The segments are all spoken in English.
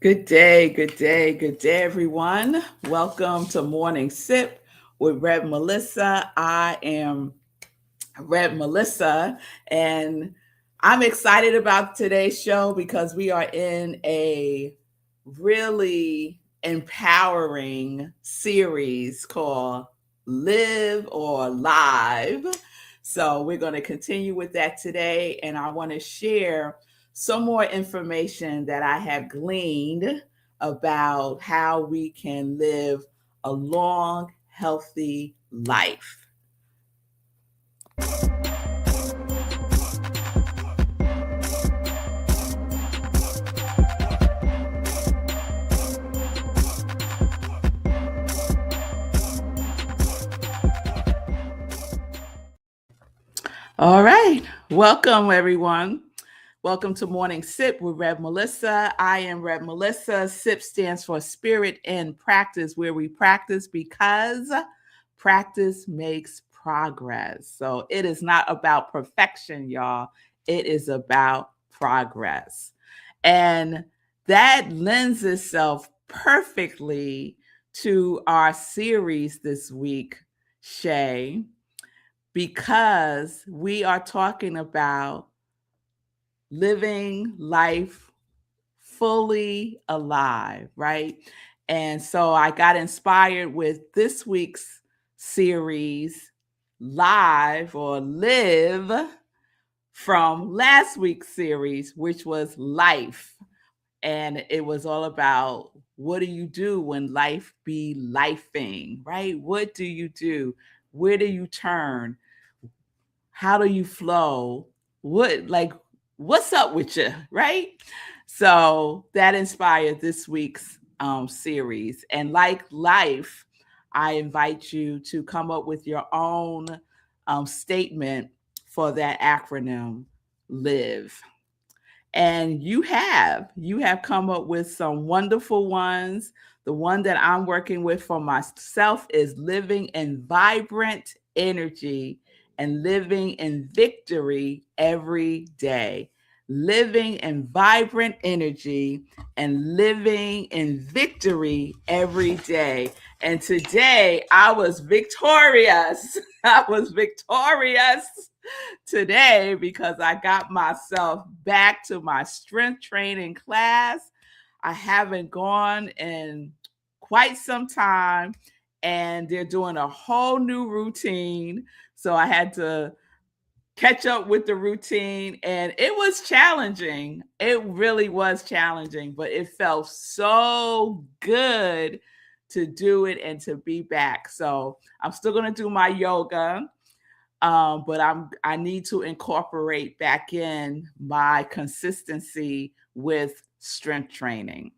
Good day, good day, everyone. Welcome to Morning Sip with Rev Melissa. I am Rev Melissa, and I'm excited about today's show because we are in a really empowering series called Live or Live. So we're going to continue with that today, and I want to share some more information that I have gleaned about how we can live a long, healthy life. All right. Welcome, everyone. Welcome to Morning Sip with Rev Melissa. I am Rev Melissa. SIP stands for Spirit in Practice, where we practice because practice makes progress. So it is not about perfection, y'all. It is about progress. And that lends itself perfectly to our series this week, Shay, because we are talking about living life fully alive, right? And so I got inspired with this week's series, Live or Live, from last week's series, which was Life. And it was all about what do you do when life be lifing, right? What do you do? Where do you turn? How do you flow? What's up with you, right? So that inspired this week's series. And like life, I invite you to come up with your own statement for that acronym, live. And you have come up with some wonderful ones. The one that I'm working with for myself is living in vibrant energy and living in victory every day. Living in vibrant energy and living in victory every day. And today I was victorious. I was victorious today because I got myself back to my strength training class. I haven't gone in quite some time, and they're doing a whole new routine. So I had to catch up with the routine, and it was challenging. It really was challenging, but it felt so good to do it and to be back. So I'm still going to do my yoga, but I need to incorporate back in my consistency with strength training.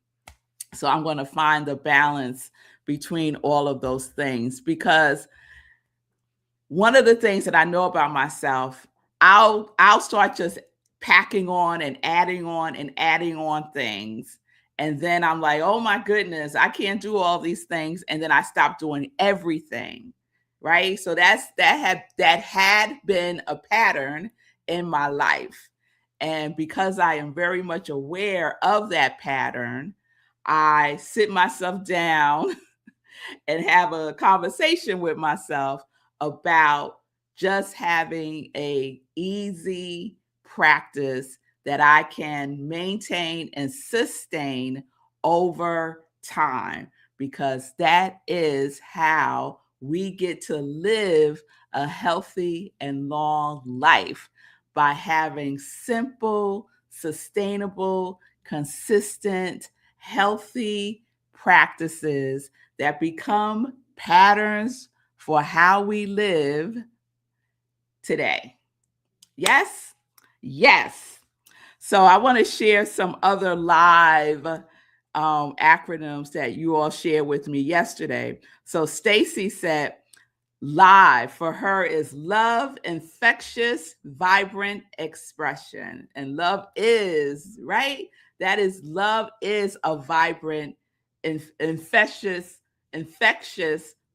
So I'm going to find the balance between all of those things, because one of the things that I know about myself, I'll start just packing on and adding on things. And then I'm like, oh my goodness, I can't do all these things. And then I stop doing everything. Right. So that had been a pattern in my life. And because I am very much aware of that pattern, I sit myself down and have a conversation with myself about just having a easy practice that I can maintain and sustain over time, because that is how we get to live a healthy and long life, by having simple, sustainable, consistent, healthy practices that become patterns for how we live today. Yes? Yes. So I want to share some other live acronyms that you all shared with me yesterday. So Stacy said, live for her is love, infectious, vibrant expression. And love is, right? That is, love is a vibrant, infectious,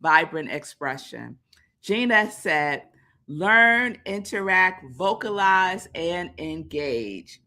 vibrant expression. Gina said, learn, interact, vocalize, and engage.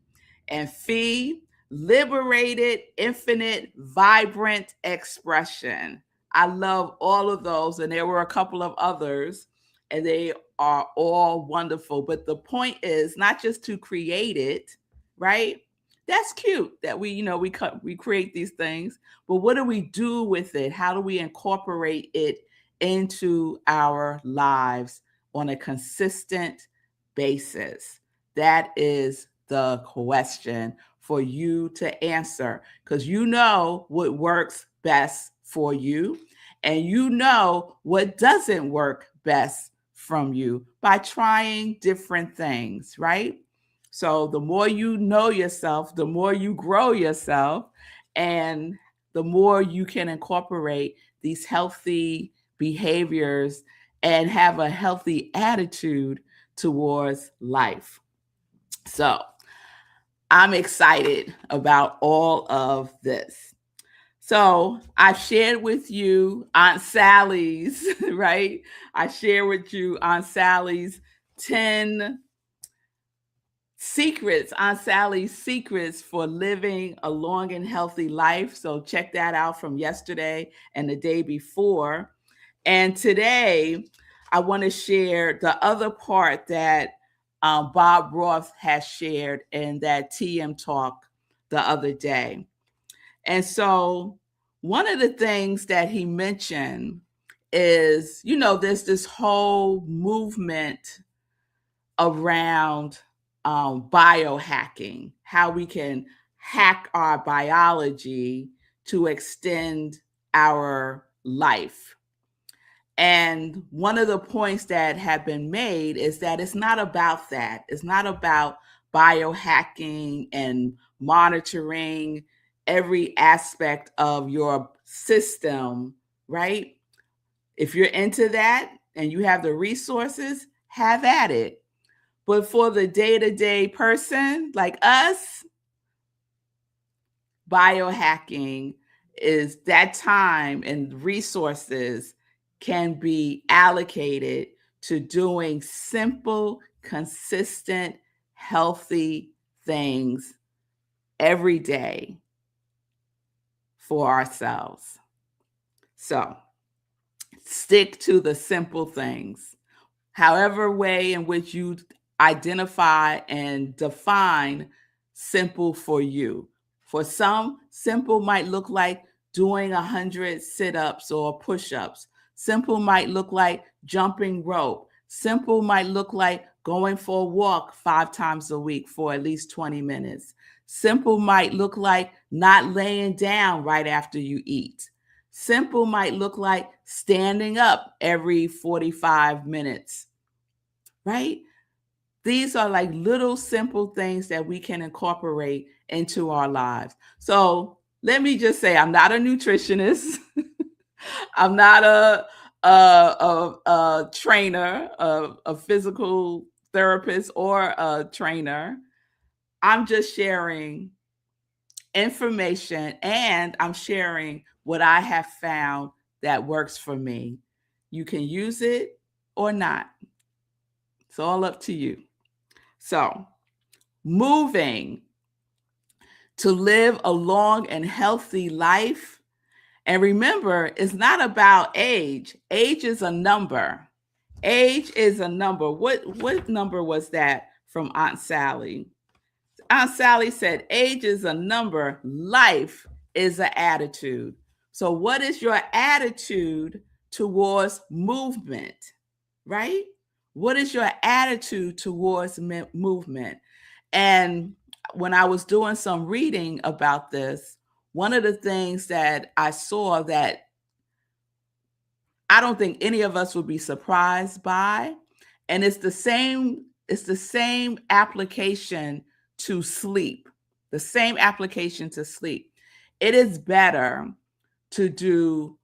And Fee, liberated, infinite, vibrant expression. I love all of those, and there were a couple of others, and they are all wonderful. But the point is not just to create it, right? That's cute that we create these things, but what do we do with it? How do we incorporate it into our lives on a consistent basis? That is the question for you to answer, because you know what works best for you and you know what doesn't work best from you by trying different things, right? So the more you know yourself, the more you grow yourself, and the more you can incorporate these healthy behaviors and have a healthy attitude towards life. So I'm excited about all of this. So I shared with you Aunt Sally's, right? I shared with you Aunt Sally's 10 secrets, Aunt Sally's secrets for living a long and healthy life. So check that out from yesterday and the day before. And today, I want to share the other part that Bob Roth has shared in that TM talk the other day. And so, one of the things that he mentioned is, there's this whole movement around biohacking, how we can hack our biology to extend our life. And one of the points that have been made is that it's not about that. It's not about biohacking and monitoring every aspect of your system, right? If you're into that and you have the resources, have at it. But for the day-to-day person like us, biohacking is that time and resources can be allocated to doing simple, consistent, healthy things every day for ourselves. So stick to the simple things, however way in which you identify and define simple for you. For some, simple might look like doing 100 sit-ups or push-ups. Simple might look like jumping rope. Simple might look like going for a walk 5 times a week for at least 20 minutes. Simple might look like not laying down right after you eat. Simple might look like standing up every 45 minutes, right? These are like little simple things that we can incorporate into our lives. So let me just say, I'm not a nutritionist. I'm not a trainer, a physical therapist or a trainer. I'm just sharing information and I'm sharing what I have found that works for me. You can use it or not. It's all up to you. So, moving to live a long and healthy life. And remember, it's not about age. Age is a number. Age is a number. What number was that from Aunt Sally? Aunt Sally said, age is a number. Life is an attitude. So what is your attitude towards movement, right? What is your attitude towards movement? And when I was doing some reading about this, one of the things that I saw that I don't think any of us would be surprised by, and it's the same application to sleep. The same application to sleep. It is better to do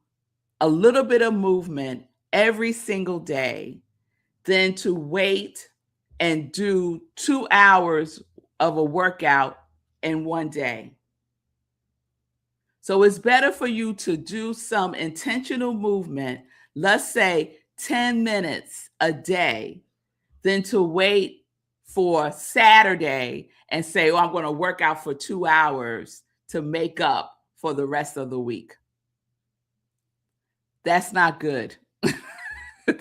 a little bit of movement every single day than to wait and do 2 hours of a workout in one day. So it's better for you to do some intentional movement, let's say 10 minutes a day, than to wait for Saturday and say, oh, I'm going to work out for 2 hours to make up for the rest of the week. That's not good.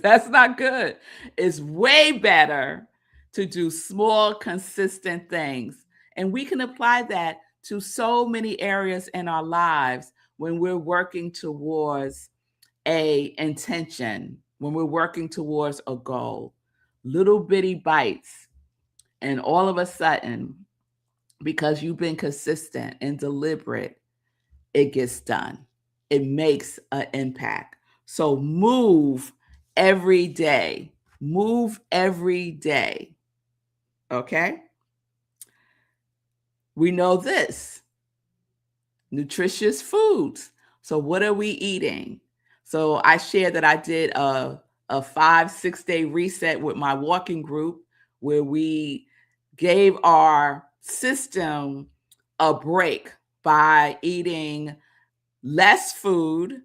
That's not good. It's way better to do small, consistent things. And we can apply that to so many areas in our lives when we're working towards a intention, when we're working towards a goal. Little bitty bites. And all of a sudden, because you've been consistent and deliberate, it gets done. It makes an impact. So move every day. Move every day. Okay? We know this. Nutritious foods. So what are we eating? So I shared that I did a 5-6 day reset with my walking group where we gave our system a break by eating less food.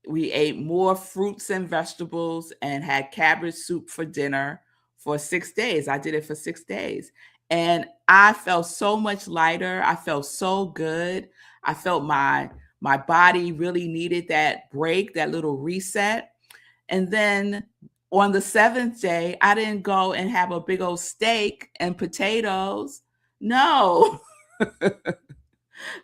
We ate more fruits and vegetables and had cabbage soup for dinner for 6 days. I did it for 6 days. And I felt so much lighter. I felt so good. I felt my body really needed that break, that little reset. And then on the 7th day, I didn't go and have a big old steak and potatoes. No,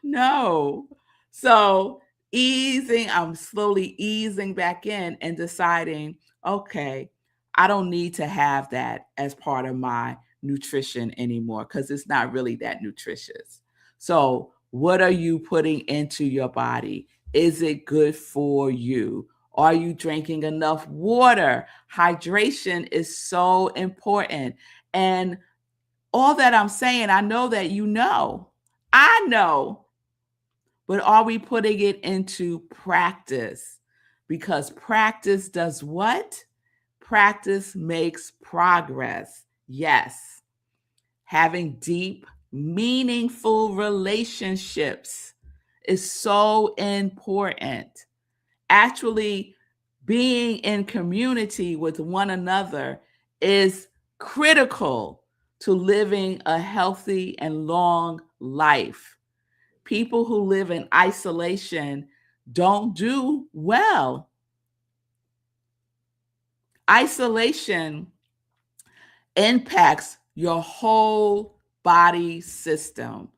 no. So I'm slowly easing back in and deciding, okay, I don't need to have that as part of my nutrition anymore because it's not really that nutritious. So what are you putting into your body? Is it good for you? Are you drinking enough water? Hydration is so important. And all that I'm saying, I know that you know. I know. But are we putting it into practice? Because practice does what? Practice makes progress. Yes. Having deep, meaningful relationships is so important. Actually, being in community with one another is critical to living a healthy and long life. People who live in isolation don't do well. Isolation impacts your whole body system,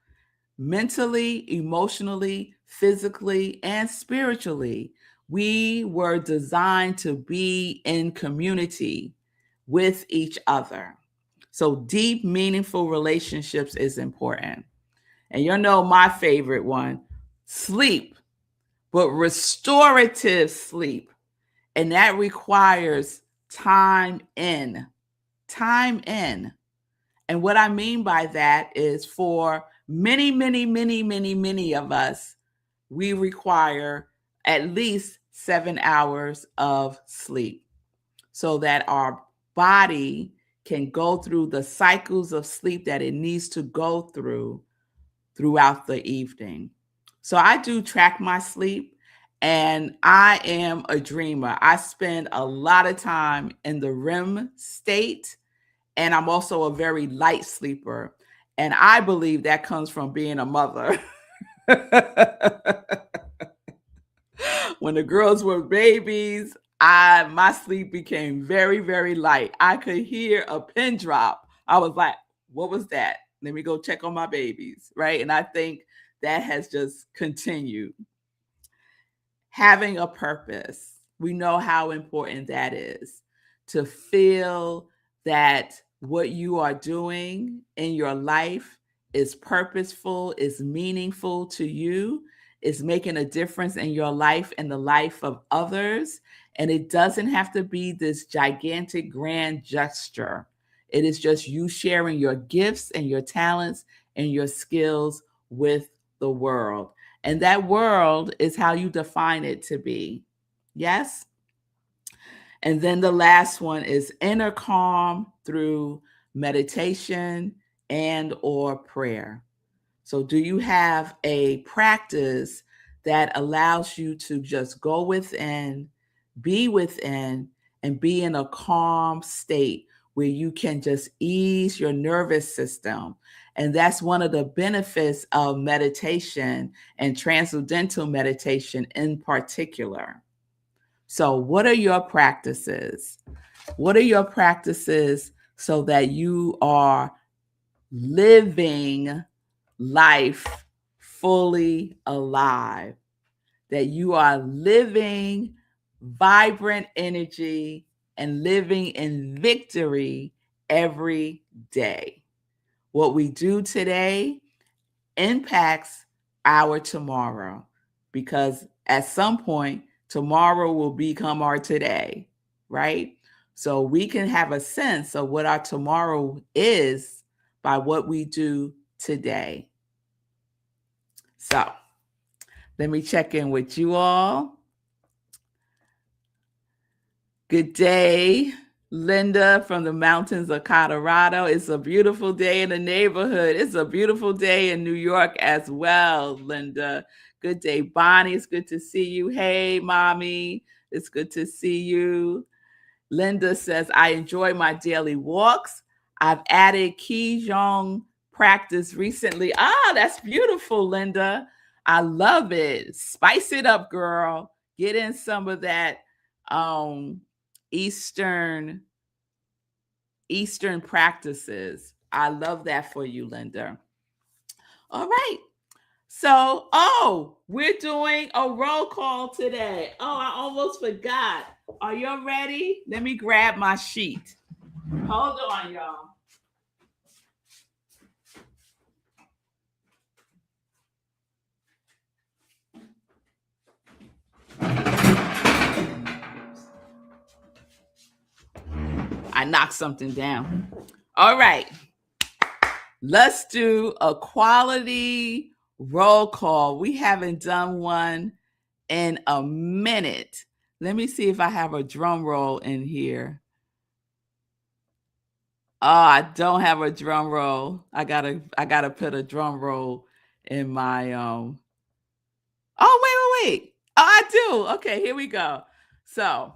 mentally, emotionally, physically, and spiritually. We were designed to be in community with each other. So deep, meaningful relationships is important. And you know my favorite one, sleep, but restorative sleep. And that requires time in. Time in. And what I mean by that is for many, many, many, many, many of us, we require at least 7 hours of sleep so that our body can go through the cycles of sleep that it needs to go through throughout the evening. So I do track my sleep and I am a dreamer. I spend a lot of time in the REM state and I'm also a very light sleeper. And I believe that comes from being a mother. When the girls were babies, my sleep became very, very light. I could hear a pin drop. I was like, what was that? Let me go check on my babies, right? And I think that has just continued. Having a purpose. We know how important that is to feel that what you are doing in your life is purposeful, is meaningful to you, is making a difference in your life and the life of others. And it doesn't have to be this gigantic grand gesture. It is just you sharing your gifts and your talents and your skills with the world. And that world is how you define it to be. Yes? And then the last one is inner calm through meditation and or prayer. So do you have a practice that allows you to just go within, and be in a calm state where you can just ease your nervous system. And that's one of the benefits of meditation and transcendental meditation in particular. So what are your practices? What are your practices so that you are living life fully alive, that you are living vibrant energy and living in victory every day? What we do today impacts our tomorrow, because at some point, tomorrow will become our today, right? So we can have a sense of what our tomorrow is by what we do today. So let me check in with you all. Good day, Linda from the mountains of Colorado. It's a beautiful day in the neighborhood. It's a beautiful day in New York as well, Linda. Good day, Bonnie. It's good to see you. Hey, Mommy. It's good to see you. Linda says, I enjoy my daily walks. I've added Qigong practice recently. Ah, that's beautiful, Linda. I love it. Spice it up, girl. Get in some of that Eastern practices. I love that for you, Linda. All right. So, we're doing a roll call today. Oh, I almost forgot. Are you ready? Let me grab my sheet. Hold on, y'all. I knocked something down. All right. Let's do a quality roll call. We haven't done one in a minute. Let me see if I have a drum roll in here. Oh, I don't have a drum roll. I gotta put a drum roll in my Oh, wait. Oh, I do. Okay, here we go. So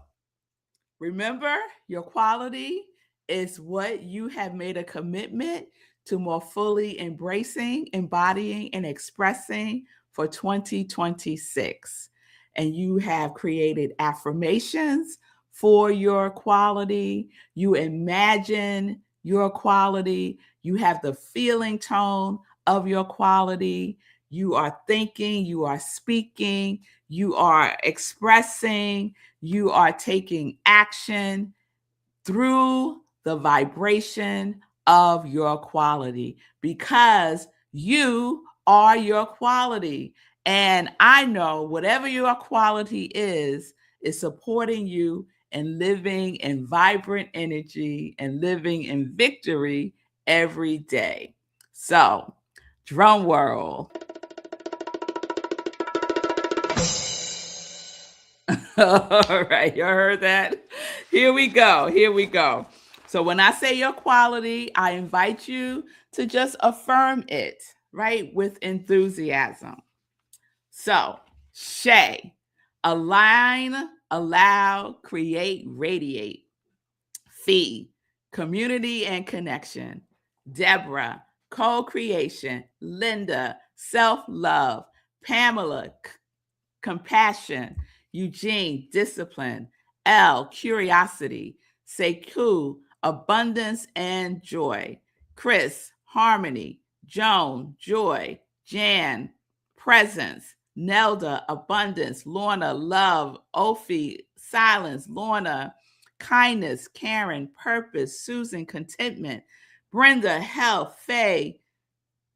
remember, your quality is what you have made a commitment to more fully embracing, embodying, and expressing for 2026. And you have created affirmations for your quality. You imagine your quality. You have the feeling tone of your quality. You are thinking, you are speaking, you are expressing, you are taking action through the vibration of your quality, because you are your quality. And I know whatever your quality is supporting you and living in vibrant energy and living in victory every day. So, drum roll. All right, you heard that? Here we go. So when I say your quality, I invite you to just affirm it, right, with enthusiasm. So, Shay, align, allow, create, radiate. Fee, community and connection. Deborah, co-creation. Linda, self-love. Pamela, compassion. Eugene, discipline. L, curiosity. Sekou, abundance and joy. Chris, harmony. Joan, joy. Jan, presence. Nelda, abundance. Lorna, love. Ophi, silence. Lorna, kindness. Karen, purpose. Susan, contentment. Brenda, health. Faye,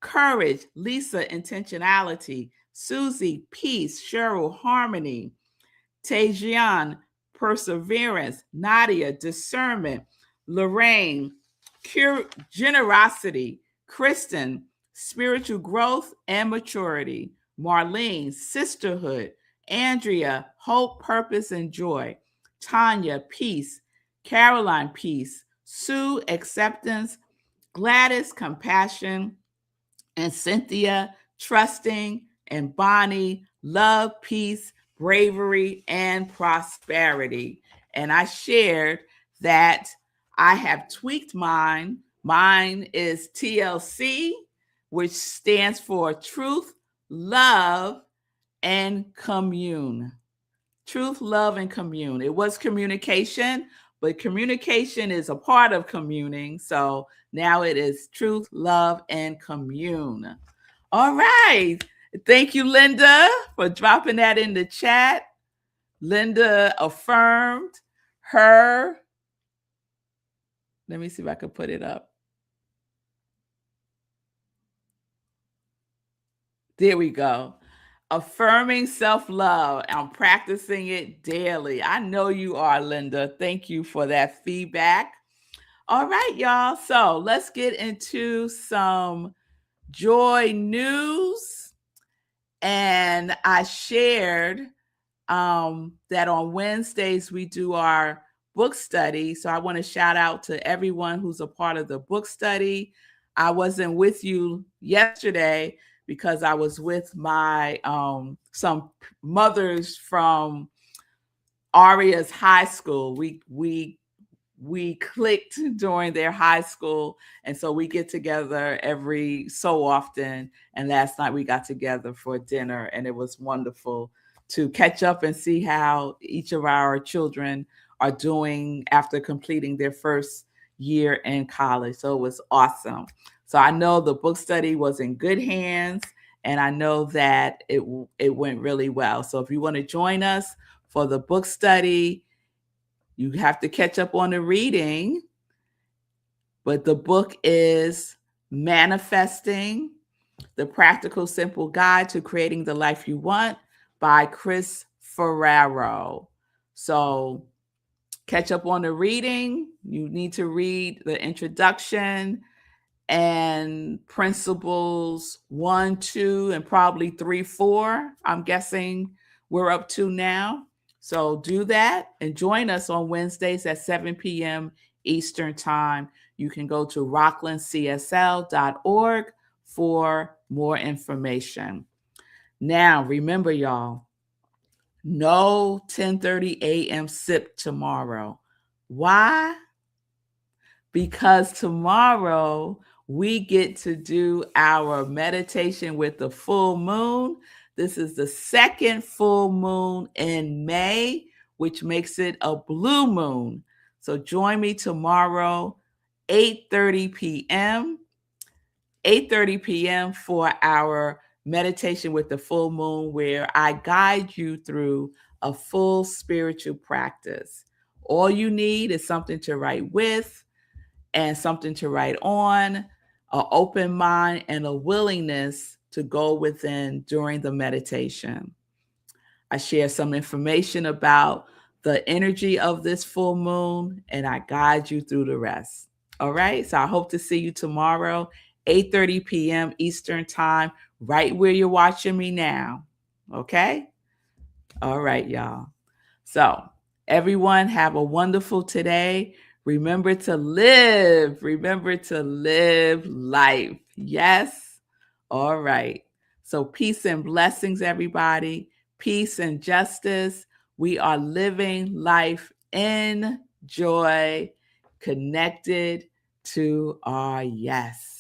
courage. Lisa, intentionality. Susie, peace. Cheryl, harmony. Tajian, perseverance. Nadia, discernment. Lorraine, generosity. Kristen, spiritual growth and maturity. Marlene, sisterhood. Andrea, hope, purpose, and joy. Tanya, peace. Caroline, peace. Sue, acceptance. Gladys, compassion. And Cynthia, trusting. And Bonnie, love, peace, bravery, and prosperity. And I shared that I have tweaked mine. Mine is TLC, which stands for Truth, Love, and Commune. Truth, love, and commune. It was communication, but communication is a part of communing. So now it is truth, love, and commune. All right. Thank you, Linda, for dropping that in the chat. Linda affirmed her. Let me see if I can put it up. There we go. Affirming self-love. I'm practicing it daily. I know you are, Linda. Thank you for that feedback. All right, y'all. So let's get into some joy news. And I shared that on Wednesdays we do our book study. So I want to shout out to everyone who's a part of the book study. I wasn't with you yesterday because I was with my some mothers from Aria's high school. We clicked during their high school, and so we get together every so often. And last night we got together for dinner, and it was wonderful to catch up and see how each of our children are doing after completing their first year in college. So it was awesome. So I know the book study was in good hands, and I know that it went really well. So if you want to join us for the book study, you have to catch up on the reading. But the book is Manifesting: The Practical Simple Guide to Creating the Life You Want by Chris Ferraro. So catch up on the reading. You need to read the introduction and principles 1, 2, and probably 3, 4. I'm guessing we're up to now. So do that and join us on Wednesdays at 7 p.m. Eastern Time. You can go to rocklandcsl.org for more information. Now, remember, y'all, no 10:30 a.m. sip tomorrow. Why? Because tomorrow we get to do our meditation with the full moon. This is the second full moon in May, which makes it a blue moon. So join me tomorrow, 8:30 p.m. 8:30 p.m. for our meditation with the full moon, where I guide you through a full spiritual practice. All you need is something to write with and something to write on, an open mind, and a willingness to go within during the meditation. I share some information about the energy of this full moon, and I guide you through the rest. All right, so I hope to see you tomorrow, 8:30 p.m. Eastern Time, right where you're watching me now. Okay? All right, y'all. So everyone have a wonderful today. Remember to live. Remember to live life. Yes? All right. So peace and blessings, everybody. Peace and justice. We are living life in joy, connected to our yes.